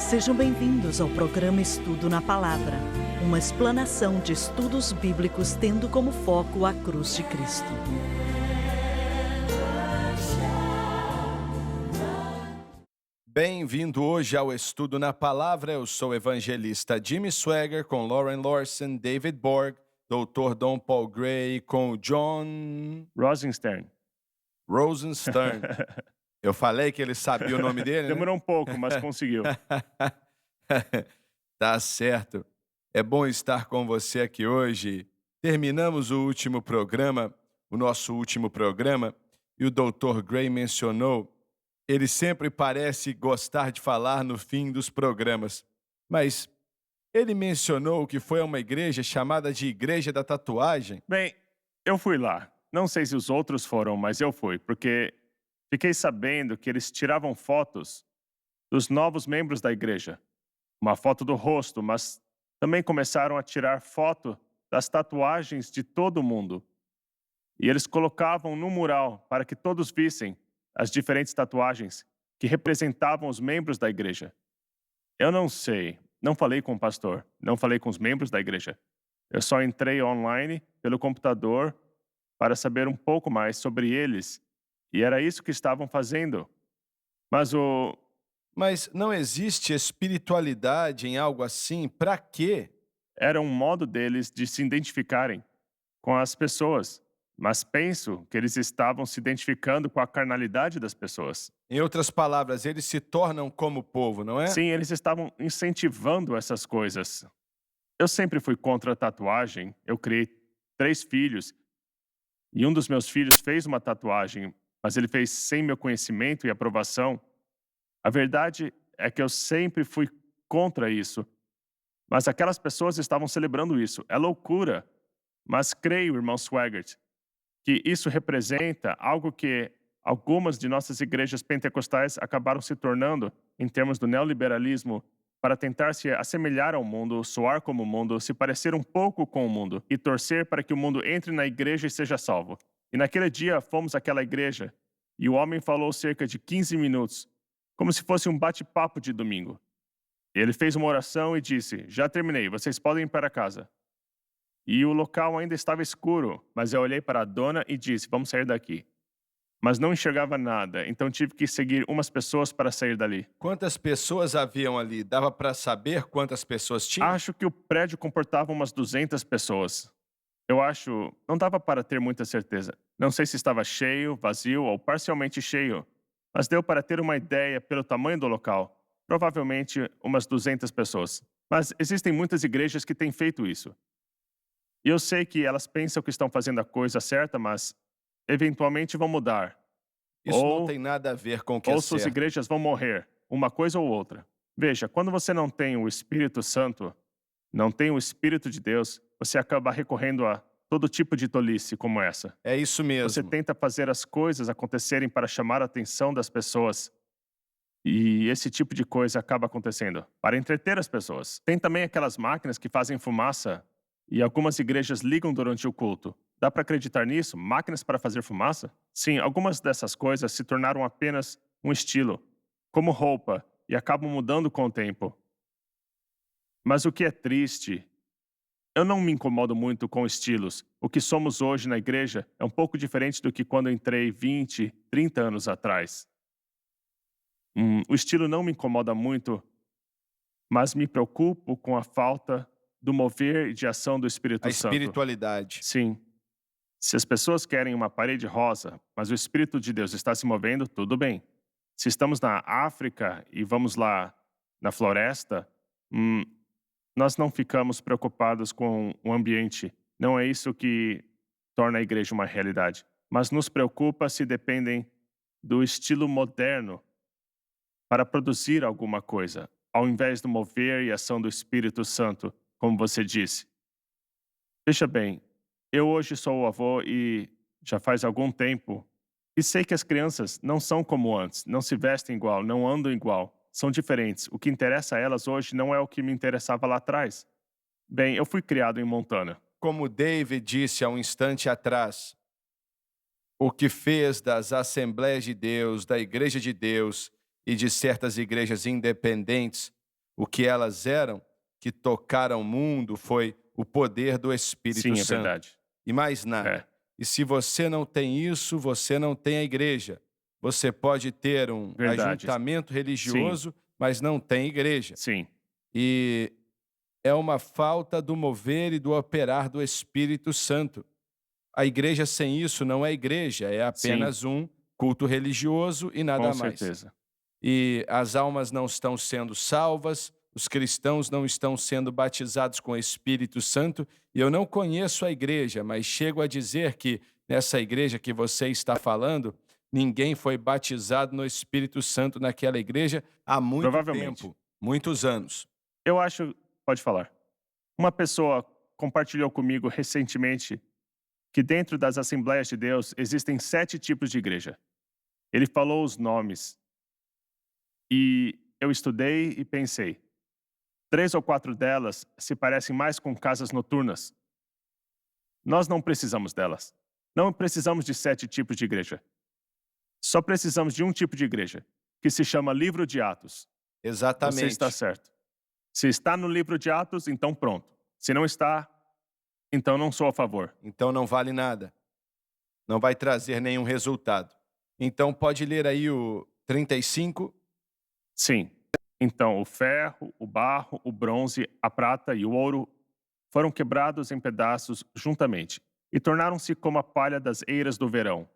Sejam bem-vindos ao programa Estudo na Palavra, uma explanação de estudos bíblicos tendo como foco a cruz de Cristo. Bem-vindo hoje ao Estudo na Palavra. Eu sou o evangelista Jimmy Swaggart com Lauren Lawson, David Borg, Dr. Don Paul Gray com John Rosenstern. Rosenstern. Eu falei que ele sabia o nome dele, né? Demorou um pouco, mas conseguiu. Tá certo. É bom estar com você aqui hoje. Terminamos o nosso último programa, e o Dr. Gray mencionou, ele sempre parece gostar de falar no fim dos programas, mas ele mencionou que foi a uma igreja chamada de Igreja da Tatuagem. Bem, eu fui lá. Não sei se os outros foram, mas eu fui, porque fiquei sabendo que eles tiravam fotos dos novos membros da igreja. Uma foto do rosto, mas também começaram a tirar foto das tatuagens de todo mundo. E eles colocavam no mural para que todos vissem as diferentes tatuagens que representavam os membros da igreja. Eu não sei, não falei com o pastor, não falei com os membros da igreja. Eu só entrei online pelo computador para saber um pouco mais sobre eles, e era isso que estavam fazendo. Mas não existe espiritualidade em algo assim? Pra quê? Era um modo deles de se identificarem com as pessoas, mas penso que eles estavam se identificando com a carnalidade das pessoas. Em outras palavras, eles se tornam como o povo, não é? Sim, eles estavam incentivando essas coisas. Eu sempre fui contra a tatuagem. Eu criei 3 filhos e um dos meus filhos fez uma tatuagem, mas ele fez sem meu conhecimento e aprovação. A verdade é que eu sempre fui contra isso, mas aquelas pessoas estavam celebrando isso. É loucura, mas creio, irmão Swaggart, que isso representa algo que algumas de nossas igrejas pentecostais acabaram se tornando em termos do neoliberalismo para tentar se assemelhar ao mundo, soar como o mundo, se parecer um pouco com o mundo e torcer para que o mundo entre na igreja e seja salvo. E naquele dia fomos àquela igreja e o homem falou cerca de 15 minutos, como se fosse um bate-papo de domingo. Ele fez uma oração e disse: "Já terminei, vocês podem ir para casa." E o local ainda estava escuro, mas eu olhei para a dona e disse: "Vamos sair daqui." Mas não enxergava nada, então tive que seguir umas pessoas para sair dali. Quantas pessoas haviam ali? Dava para saber quantas pessoas tinham? Acho que o prédio comportava umas 200 pessoas. Não dava para ter muita certeza. Não sei se estava cheio, vazio ou parcialmente cheio, mas deu para ter uma ideia pelo tamanho do local. Provavelmente umas 200 pessoas. Mas existem muitas igrejas que têm feito isso. E eu sei que elas pensam que estão fazendo a coisa certa, mas eventualmente vão mudar. Isso não Ou tem nada a ver com o que é suas certo. igrejas vão morrer, uma coisa ou outra. Veja, quando você não tem o Espírito Santo, não tem o Espírito de Deus, você acaba recorrendo a todo tipo de tolice como essa. É isso Você mesmo. tenta fazer as coisas acontecerem para chamar a atenção das pessoas. E esse tipo de coisa acaba acontecendo para entreter as pessoas. Tem também aquelas máquinas que fazem fumaça e algumas igrejas ligam durante o culto. Dá para acreditar nisso? Máquinas para fazer fumaça? Sim, algumas dessas coisas se tornaram apenas um estilo, como roupa, e acabam mudando com o tempo. Mas o que é triste, eu não me incomodo muito com estilos. O que somos hoje na igreja é um pouco diferente do que quando entrei 20, 30 anos atrás. O estilo não me incomoda muito, mas me preocupo com a falta do mover e de ação do Espírito A Santo. espiritualidade. Sim. Se as pessoas querem uma parede rosa, mas o Espírito de Deus está se movendo, tudo bem. Se estamos na África e vamos lá na floresta, nós não ficamos preocupados com o ambiente. Não é isso que torna a igreja uma realidade. Mas nos preocupa se dependem do estilo moderno para produzir alguma coisa, ao invés do mover e ação do Espírito Santo, como você disse. Veja bem, eu hoje sou o avô e já faz algum tempo, e sei que as crianças não são como antes, não se vestem igual, não andam igual, são diferentes. O que interessa a elas hoje não é o que me interessava lá atrás. Bem, eu fui criado em Montana. Como David disse há um instante atrás, o que fez das Assembleias de Deus, da Igreja de Deus e de certas igrejas independentes O que elas eram, que tocaram o mundo, foi o poder do Espírito Sim, é Santo. verdade. E mais nada. É. E se você não tem isso, você não tem a igreja. Você pode ter um Verdade. ajuntamento Sim, religioso, mas não tem igreja. sim, E é uma falta do mover e do operar do Espírito Santo. A igreja sem isso não é igreja, é sim, apenas um culto religioso e nada com mais. certeza. E as almas não estão sendo salvas, os cristãos não estão sendo batizados com o Espírito Santo, e eu não conheço a igreja, mas chego a dizer que nessa igreja que você está falando, ninguém foi batizado no Espírito Santo naquela igreja há muito Provavelmente. tempo, muitos anos. Eu acho, pode falar. Uma pessoa compartilhou comigo recentemente que dentro das Assembleias de Deus existem 7 tipos de igreja. Ele falou os nomes e eu estudei e pensei. 3 ou 4 delas se parecem mais com casas noturnas. Nós não precisamos delas. Não precisamos de 7 tipos de igreja. Só precisamos de um tipo de igreja, que se chama Livro de Atos. Você está Exatamente. certo. Se está no Livro de Atos, então pronto. Se não está, então não sou a favor. Então não vale nada. Não vai trazer nenhum resultado. Então pode ler aí o 35. Sim. Então, o ferro, o barro, o bronze, a prata e o ouro foram quebrados em pedaços juntamente e tornaram-se como a palha das eiras do verão.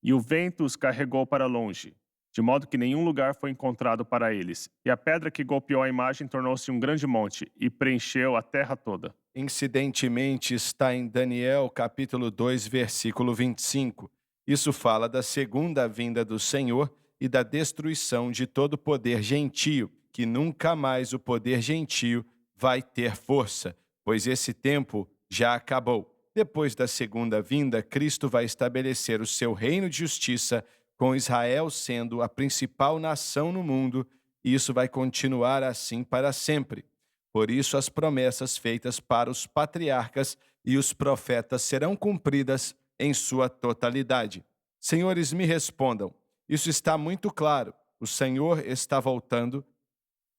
E o vento os carregou para longe, de modo que nenhum lugar foi encontrado para eles. E a pedra que golpeou a imagem tornou-se um grande monte e preencheu a terra toda. Incidentemente está em Daniel capítulo 2, versículo 25. Isso fala da segunda vinda do Senhor e da destruição de todo poder gentio, que nunca mais o poder gentio vai ter força, pois esse tempo já acabou. Depois da segunda vinda, Cristo vai estabelecer o seu reino de justiça, com Israel sendo a principal nação no mundo, e isso vai continuar assim para sempre. Por isso, as promessas feitas para os patriarcas e os profetas serão cumpridas em sua totalidade. Senhores, me respondam. Isso está muito claro. O Senhor está voltando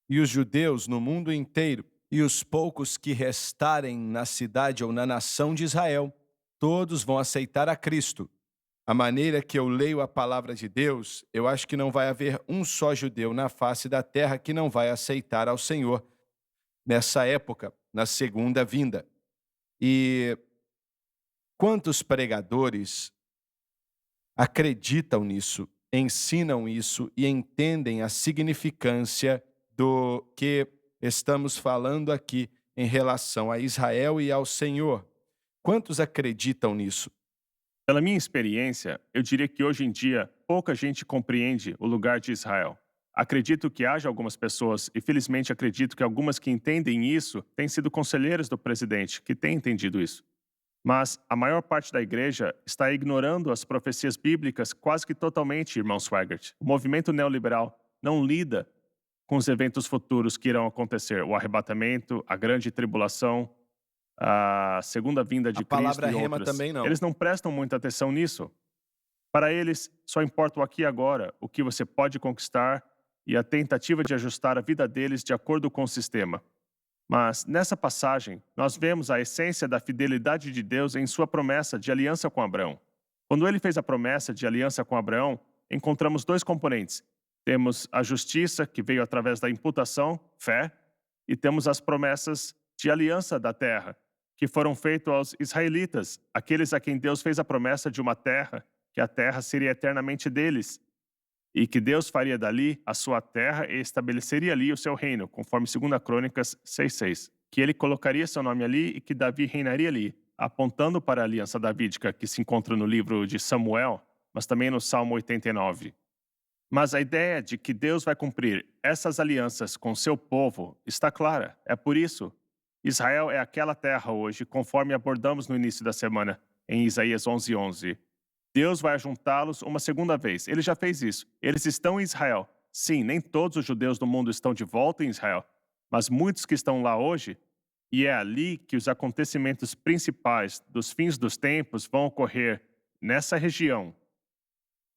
e os judeus no mundo inteiro e os poucos que restarem na cidade ou na nação de Israel, todos vão aceitar a Cristo. A maneira que eu leio a palavra de Deus, eu acho que não vai haver um só judeu na face da terra que não vai aceitar ao Senhor nessa época, na segunda vinda. E quantos pregadores acreditam nisso, ensinam isso e entendem a significância do que estamos falando aqui em relação a Israel e ao Senhor? Quantos acreditam nisso? Pela minha experiência, eu diria que hoje em dia pouca gente compreende o lugar de Israel. Acredito que haja algumas pessoas, e felizmente acredito que algumas que entendem isso têm sido conselheiros do presidente, que têm entendido isso. Mas a maior parte da igreja está ignorando as profecias bíblicas quase que totalmente, irmão Swaggart. O movimento neoliberal não lida com os eventos futuros que irão acontecer, o arrebatamento, a grande tribulação, a segunda vinda de A Cristo palavra e rema outras. também não. Eles não prestam muita atenção nisso. Para eles, só importa o aqui e agora, o que você pode conquistar e a tentativa de ajustar a vida deles de acordo com o sistema. Mas, nessa passagem, nós vemos a essência da fidelidade de Deus em sua promessa de aliança com Abraão. Quando ele fez a promessa de aliança com Abraão, encontramos 2 componentes. Temos a justiça, que veio através da imputação, fé, e temos as promessas de aliança da terra, que foram feitas aos israelitas, aqueles a quem Deus fez a promessa de uma terra, que a terra seria eternamente deles, e que Deus faria dali a sua terra e estabeleceria ali o seu reino, conforme 2 Crônicas 6:6, que ele colocaria seu nome ali e que Davi reinaria ali, apontando para a aliança davídica que se encontra no livro de Samuel, mas também no Salmo 89. Mas a ideia de que Deus vai cumprir essas alianças com seu povo está clara. É por isso, Israel é aquela terra hoje, conforme abordamos no início da semana, em Isaías 11:11. Deus vai juntá-los uma segunda vez. Ele já fez isso. Eles estão em Israel. Sim, nem todos os judeus do mundo estão de volta em Israel, mas muitos que estão lá hoje, e é ali que os acontecimentos principais dos fins dos tempos vão ocorrer, nessa região.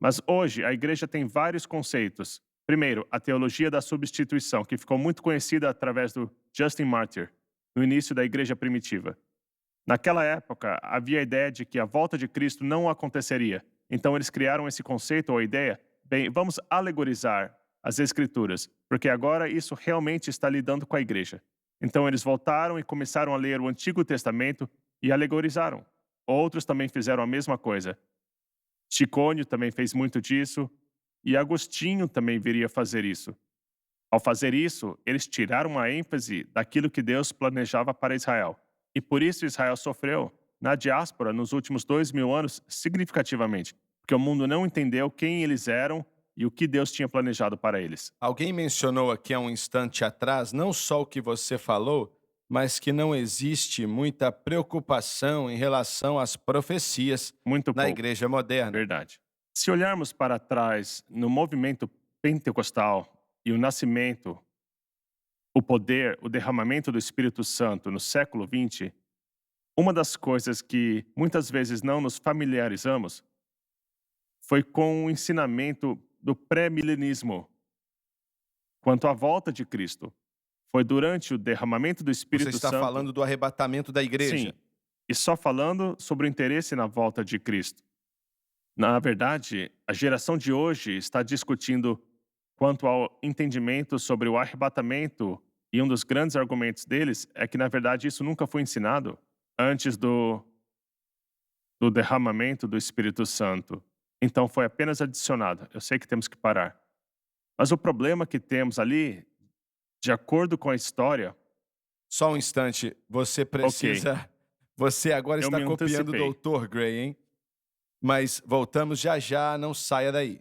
Mas hoje a igreja tem vários conceitos. Primeiro, a teologia da substituição, que ficou muito conhecida através do Justin Martyr, no início da igreja primitiva. Naquela época, havia a ideia de que a volta de Cristo não aconteceria. Então, eles criaram esse conceito ou a ideia, bem, vamos alegorizar as Escrituras, porque agora isso realmente está lidando com a igreja. Então, eles voltaram e começaram a ler o Antigo Testamento e alegorizaram. Outros também fizeram a mesma coisa. Chicônio também fez muito disso, e Agostinho também viria fazer isso. Ao fazer isso, eles tiraram a ênfase daquilo que Deus planejava para Israel. E por isso Israel sofreu na diáspora nos últimos 2000 anos significativamente, porque o mundo não entendeu quem eles eram e o que Deus tinha planejado para eles. Alguém mencionou aqui há um instante atrás, não só o que você falou, mas que não existe muita preocupação em relação às profecias Muito na pouco. igreja moderna. Verdade. Se olharmos para trás no movimento pentecostal e o nascimento, o poder, o derramamento do Espírito Santo no século XX, uma das coisas que muitas vezes não nos familiarizamos foi com o ensinamento do pré-milenismo quanto à volta de Cristo. Foi durante o derramamento do Você Espírito está Santo. falando do arrebatamento da igreja. Sim, e só falando sobre o interesse na volta de Cristo. Na verdade, a geração de hoje está discutindo quanto ao entendimento sobre o arrebatamento, e um dos grandes argumentos deles é que, na verdade, isso nunca foi ensinado antes do derramamento do Espírito Santo. Então, foi apenas adicionado. Eu sei que temos que parar. Mas o problema que temos ali, de acordo com a história, Só um instante, você precisa... Você agora Eu está me copiando antecipei. o Dr. Gray, hein? Mas voltamos já já, não saia daí.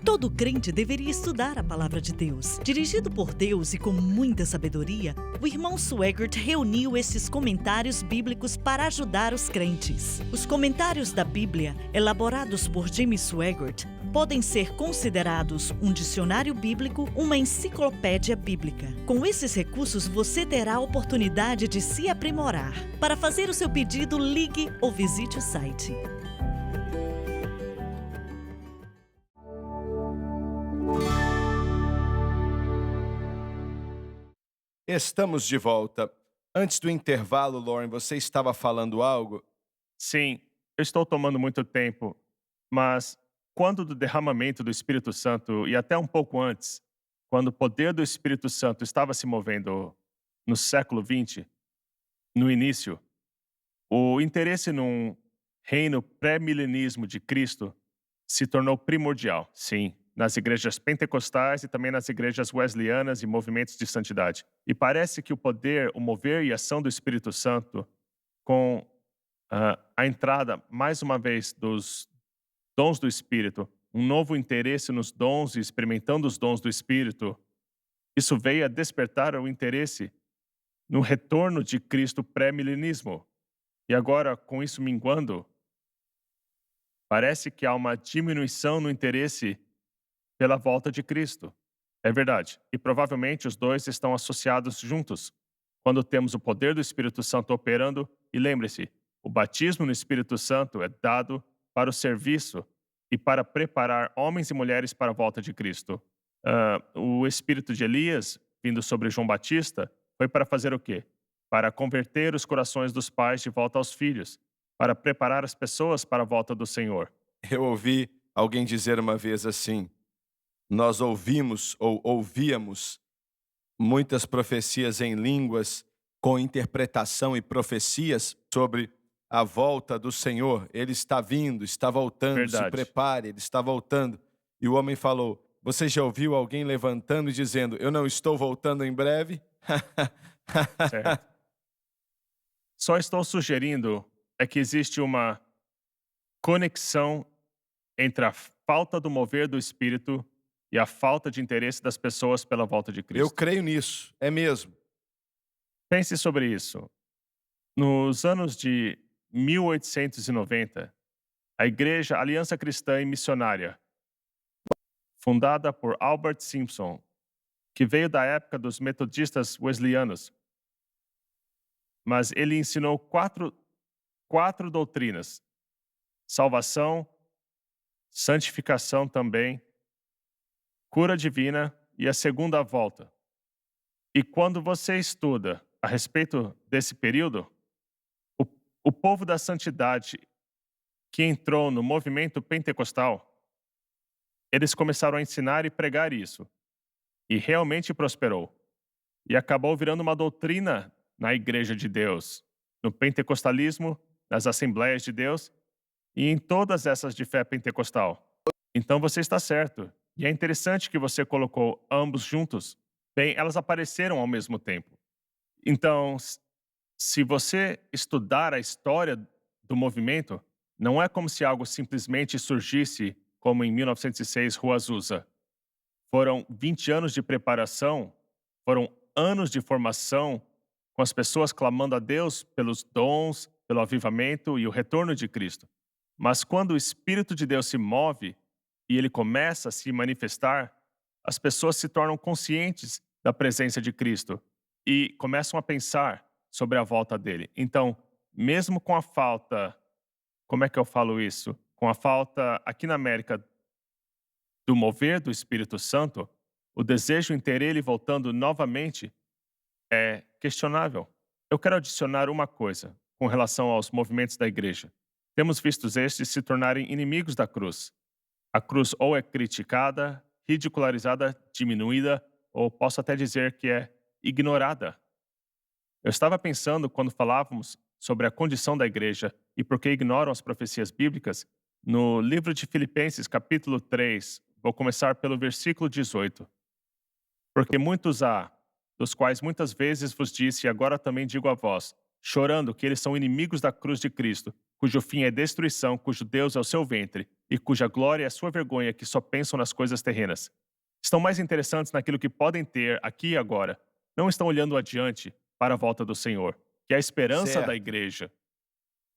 Todo crente deveria estudar a palavra de Deus. Dirigido por Deus e com muita sabedoria, o irmão Swaggart reuniu esses comentários bíblicos para ajudar os crentes. Os comentários da Bíblia, elaborados por James Swaggart, podem ser considerados um dicionário bíblico, uma enciclopédia bíblica. Com esses recursos, você terá a oportunidade de se aprimorar. Para fazer o seu pedido, ligue ou visite o site. Estamos de volta. Antes do intervalo, Lauren, você estava falando algo? Sim, eu estou tomando muito tempo, mas quando do derramamento do Espírito Santo, e até um pouco antes, quando o poder do Espírito Santo estava se movendo no século XX, no início, o interesse num reino pré-milenismo de Cristo se tornou primordial, sim, nas igrejas pentecostais e também nas igrejas wesleyanas e movimentos de santidade. E parece que o poder, o mover e a ação do Espírito Santo, com a entrada, mais uma vez, dos dons do Espírito, um novo interesse nos dons e experimentando os dons do Espírito, isso veio a despertar o interesse no retorno de Cristo pré-milenismo. E agora, com isso minguando, parece que há uma diminuição no interesse pela volta de Cristo. É verdade. E provavelmente os dois estão associados juntos. Quando temos o poder do Espírito Santo operando, e lembre-se, o batismo no Espírito Santo é dado para o serviço e para preparar homens e mulheres para a volta de Cristo. O Espírito de Elias, vindo sobre João Batista, foi para fazer o quê? Para converter os corações dos pais de volta aos filhos, para preparar as pessoas para a volta do Senhor. Eu ouvi alguém dizer uma vez assim: nós ouvimos ou ouvíamos muitas profecias em línguas com interpretação e profecias sobre a volta do Senhor. Ele está vindo, está voltando, se Verdade. prepare, ele está voltando. E o homem falou: você já ouviu alguém levantando e dizendo, eu não estou voltando em breve? Certo. Só estou sugerindo é que existe uma conexão entre a falta do mover do Espírito e a falta de interesse das pessoas pela volta de Eu Cristo. creio nisso, é mesmo. Pense sobre isso. Nos anos de 1890, a Igreja Aliança Cristã e Missionária, fundada por Albert Simpson, que veio da época dos metodistas wesleyanos, mas ele ensinou 4 4 doutrinas: salvação, santificação também, cura divina e a segunda volta. E quando você estuda a respeito desse período, o, o povo da santidade que entrou no movimento pentecostal, eles começaram a ensinar e pregar isso, e realmente prosperou. E acabou virando uma doutrina na Igreja de Deus, no pentecostalismo, nas Assembleias de Deus e em todas essas de fé pentecostal. Então você está certo. E é interessante que você colocou ambos juntos. Bem, elas apareceram ao mesmo tempo. Então, se você estudar a história do movimento, não é como se algo simplesmente surgisse como em 1906, Rua Azusa. Foram 20 anos de preparação, foram anos de formação, com as pessoas clamando a Deus pelos dons, pelo avivamento e o retorno de Cristo. Mas quando o Espírito de Deus se move e ele começa a se manifestar, as pessoas se tornam conscientes da presença de Cristo e começam a pensar sobre a volta dele. Então, mesmo com a falta, como é que eu falo isso? Com a falta aqui na América do mover do Espírito Santo, o desejo em ter ele voltando novamente é questionável. Eu quero adicionar uma coisa com relação aos movimentos da igreja. Temos visto estes se tornarem inimigos da cruz. A cruz ou é criticada, ridicularizada, diminuída, ou posso até dizer que é ignorada. Eu estava pensando quando falávamos sobre a condição da igreja e por que ignoram as profecias bíblicas, no livro de Filipenses, capítulo 3, vou começar pelo versículo 18. Porque muitos há, dos quais muitas vezes vos disse, e agora também digo a vós, chorando que eles são inimigos da cruz de Cristo, cujo fim é destruição, cujo Deus é o seu ventre, e cuja glória é a sua vergonha, que só pensam nas coisas terrenas. Estão mais interessantes naquilo que podem ter aqui e agora. Não estão olhando adiante para a volta do Senhor, que é a esperança da Certo. igreja.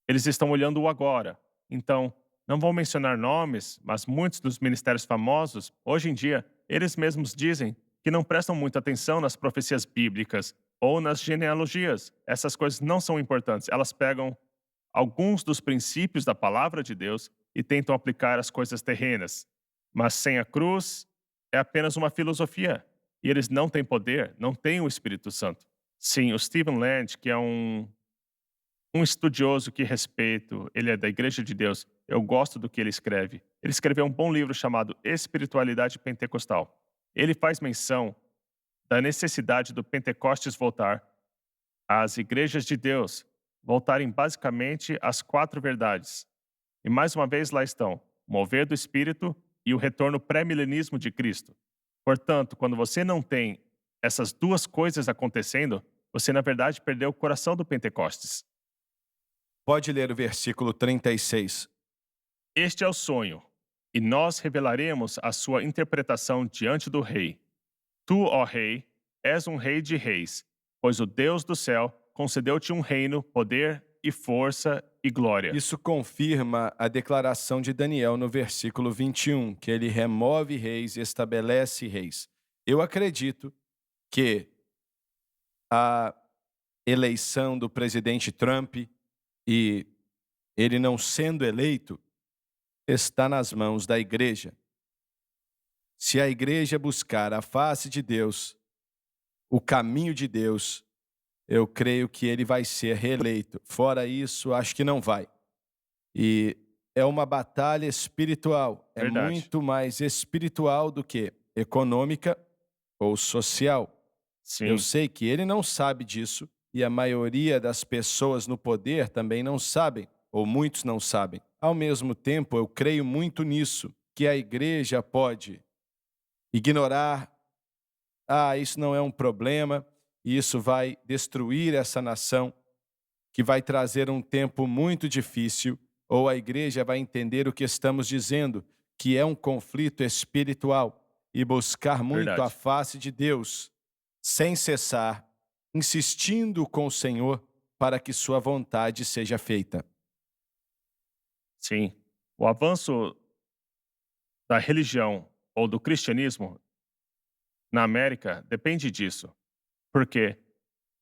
Eles estão olhando o agora. Então, não vou mencionar nomes, mas muitos dos ministérios famosos, hoje em dia, eles mesmos dizem que não prestam muita atenção nas profecias bíblicas ou nas genealogias. Essas coisas não são importantes. Elas pegam alguns dos princípios da palavra de Deus e tentam aplicar as coisas terrenas. Mas sem a cruz, é apenas uma filosofia. E eles não têm poder, não têm o Espírito Santo. Sim, o Stephen Land, que é um estudioso que respeito, ele é da Igreja de Deus, eu gosto do que ele escreve. Ele escreveu um bom livro chamado Espiritualidade Pentecostal. Ele faz menção da necessidade do Pentecostes voltar às igrejas de Deus, voltarem basicamente às 4 verdades. E mais uma vez lá estão, o mover do Espírito e o retorno pré-milenismo de Cristo. Portanto, quando você não tem essas duas coisas acontecendo, você na verdade perdeu o coração do Pentecostes. Pode ler o versículo 36. Este é o sonho, e nós revelaremos a sua interpretação diante do rei. Tu, ó rei, és um rei de reis, pois o Deus do céu concedeu-te um reino, poder e força e glória. Isso confirma a declaração de Daniel no versículo 21, que ele remove reis e estabelece reis. Eu acredito que a eleição do presidente Trump e ele não sendo eleito está nas mãos da igreja. Se a igreja buscar a face de Deus, o caminho de Deus, eu creio que ele vai ser reeleito. Fora isso, acho que não vai. E é uma batalha espiritual. É Verdade. muito mais espiritual do que econômica ou social. Sim, Eu sei que ele não sabe disso e a maioria das pessoas no poder também não sabem, ou muitos não sabem. Ao mesmo tempo, eu creio muito nisso, que a igreja pode ignorar, isso não é um problema, e isso vai destruir essa nação, que vai trazer um tempo muito difícil, ou a igreja vai entender o que estamos dizendo, que é um conflito espiritual, e buscar muito Verdade. a face de Deus, sem cessar, insistindo com o Senhor para que sua vontade seja feita. sim. O avanço da religião ou do cristianismo na América depende disso. Porque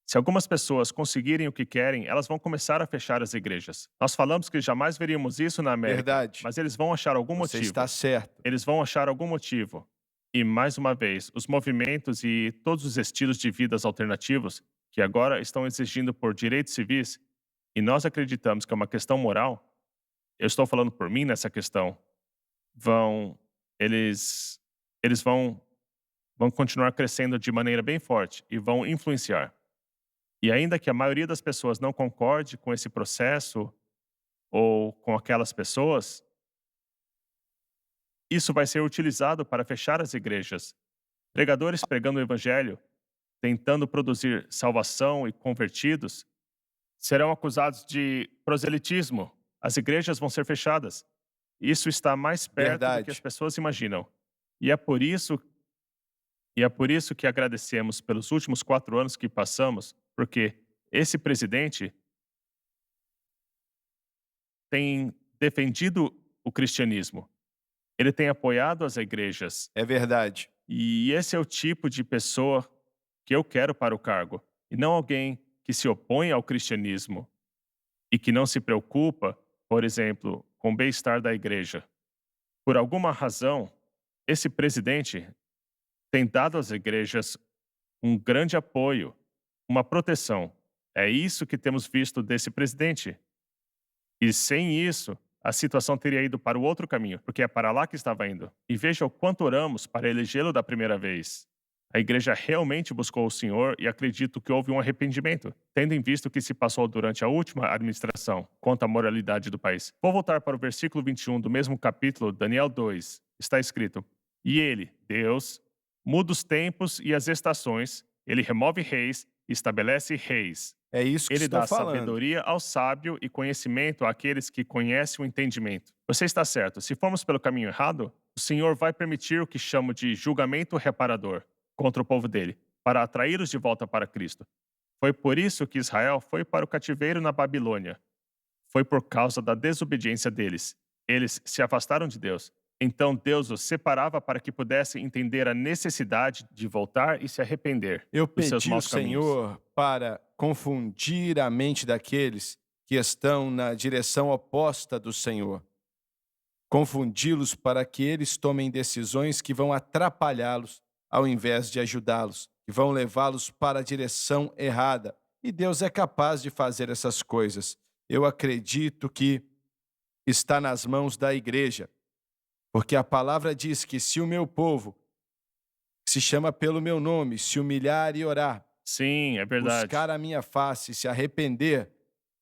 Se algumas pessoas conseguirem o que querem, elas vão começar a fechar as igrejas. Nós falamos que jamais veríamos isso na América, Verdade. mas eles vão achar algum Você motivo. está certo. Eles vão achar algum motivo. E, mais uma vez, os movimentos e todos os estilos de vidas alternativos que agora estão exigindo por direitos civis, e nós acreditamos que é uma questão moral, eu estou falando por mim nessa questão, eles vão continuar crescendo de maneira bem forte e vão influenciar. E ainda que a maioria das pessoas não concorde com esse processo ou com aquelas pessoas, isso vai ser utilizado para fechar as igrejas. Pregadores pregando o evangelho, tentando produzir salvação e convertidos, serão acusados de proselitismo. As igrejas vão ser fechadas. Isso está mais perto do que as pessoas imaginam. E é por isso que agradecemos pelos últimos 4 anos que passamos, porque esse presidente tem defendido o cristianismo. Ele tem apoiado as igrejas. É verdade. E esse é o tipo de pessoa que eu quero para o cargo. E não alguém que se opõe ao cristianismo e que não se preocupa, por exemplo, com o bem-estar da igreja. Por alguma razão, esse presidente tem dado às igrejas um grande apoio, uma proteção. É isso que temos visto desse presidente. E sem isso, a situação teria ido para o outro caminho, porque é para lá que estava indo. E veja o quanto oramos para elegê-lo da primeira vez. A igreja realmente buscou o Senhor e acredito que houve um arrependimento, tendo em vista o que se passou durante a última administração quanto à moralidade do país. Vou voltar para o versículo 21 do mesmo capítulo, Daniel 2. Está escrito: E ele, Deus, muda os tempos e as estações, ele remove reis e estabelece reis. É isso que Ele estou dá falando. sabedoria ao sábio e conhecimento àqueles que conhecem o entendimento. Você está certo. Se formos pelo caminho errado, o Senhor vai permitir o que chamo de julgamento reparador contra o povo dele, para atraí-los de volta para Cristo. Foi por isso que Israel foi para o cativeiro na Babilônia. Foi por causa da desobediência deles. Eles se afastaram de Deus. Então Deus os separava para que pudessem entender a necessidade de voltar e se arrepender Eu dos seus pedi ao maus caminhos. Senhor para confundir a mente daqueles que estão na direção oposta do Senhor. Confundi-los para que eles tomem decisões que vão atrapalhá-los ao invés de ajudá-los, que vão levá-los para a direção errada. E Deus é capaz de fazer essas coisas. Eu acredito que está nas mãos da igreja. Porque a palavra diz que se o meu povo, que se chama pelo meu nome, se humilhar e orar, Sim, é verdade. buscar a minha face e se arrepender,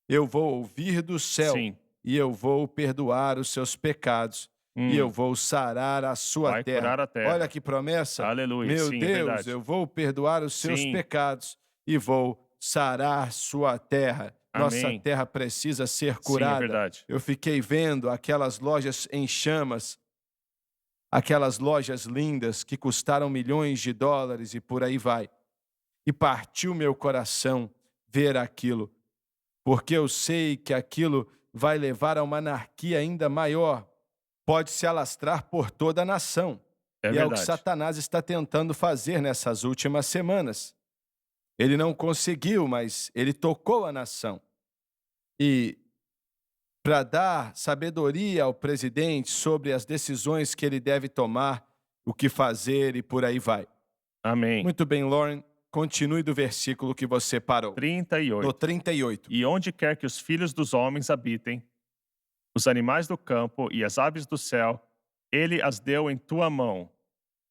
eu vou ouvir do céu Sim. e eu vou perdoar os seus pecados e eu vou sarar a sua Vai terra. curar a terra. Olha que promessa. Aleluia. Meu Sim, é Deus, verdade. eu vou perdoar os seus Sim. pecados e vou sarar sua terra. Nossa Amém. terra precisa ser Sim, é curada. verdade. Eu fiquei vendo aquelas lojas em chamas, aquelas lojas lindas que custaram milhões de dólares e por aí vai. E partiu meu coração ver aquilo, porque eu sei que aquilo vai levar a uma anarquia ainda maior. Pode se alastrar por toda a nação. É E verdade. é o que Satanás está tentando fazer nessas últimas semanas. Ele não conseguiu, mas ele tocou a nação. E para dar sabedoria ao presidente sobre as decisões que ele deve tomar, o que fazer e por aí vai. Amém. Muito bem, Lauren, continue do versículo que você parou. 38. No 38. E onde quer que os filhos dos homens habitem, os animais do campo e as aves do céu, ele as deu em tua mão,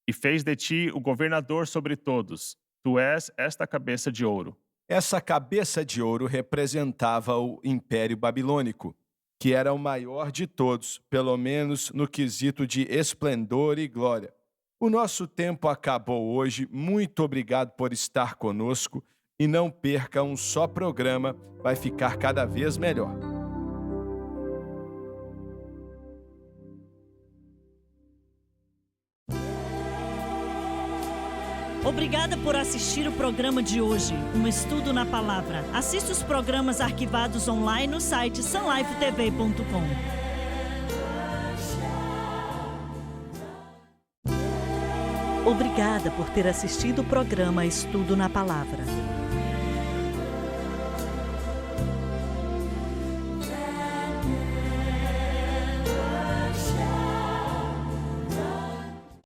e fez de ti o governador sobre todos. Tu és esta cabeça de ouro. Essa cabeça de ouro representava o Império Babilônico, que era o maior de todos, pelo menos no quesito de esplendor e glória. O nosso tempo acabou hoje. Muito obrigado por estar conosco e não perca um só programa, vai ficar cada vez melhor. Obrigada por assistir o programa de hoje, um estudo na palavra. Assiste os programas arquivados online no site sunlifetv.com. Obrigada por ter assistido o programa Estudo na Palavra.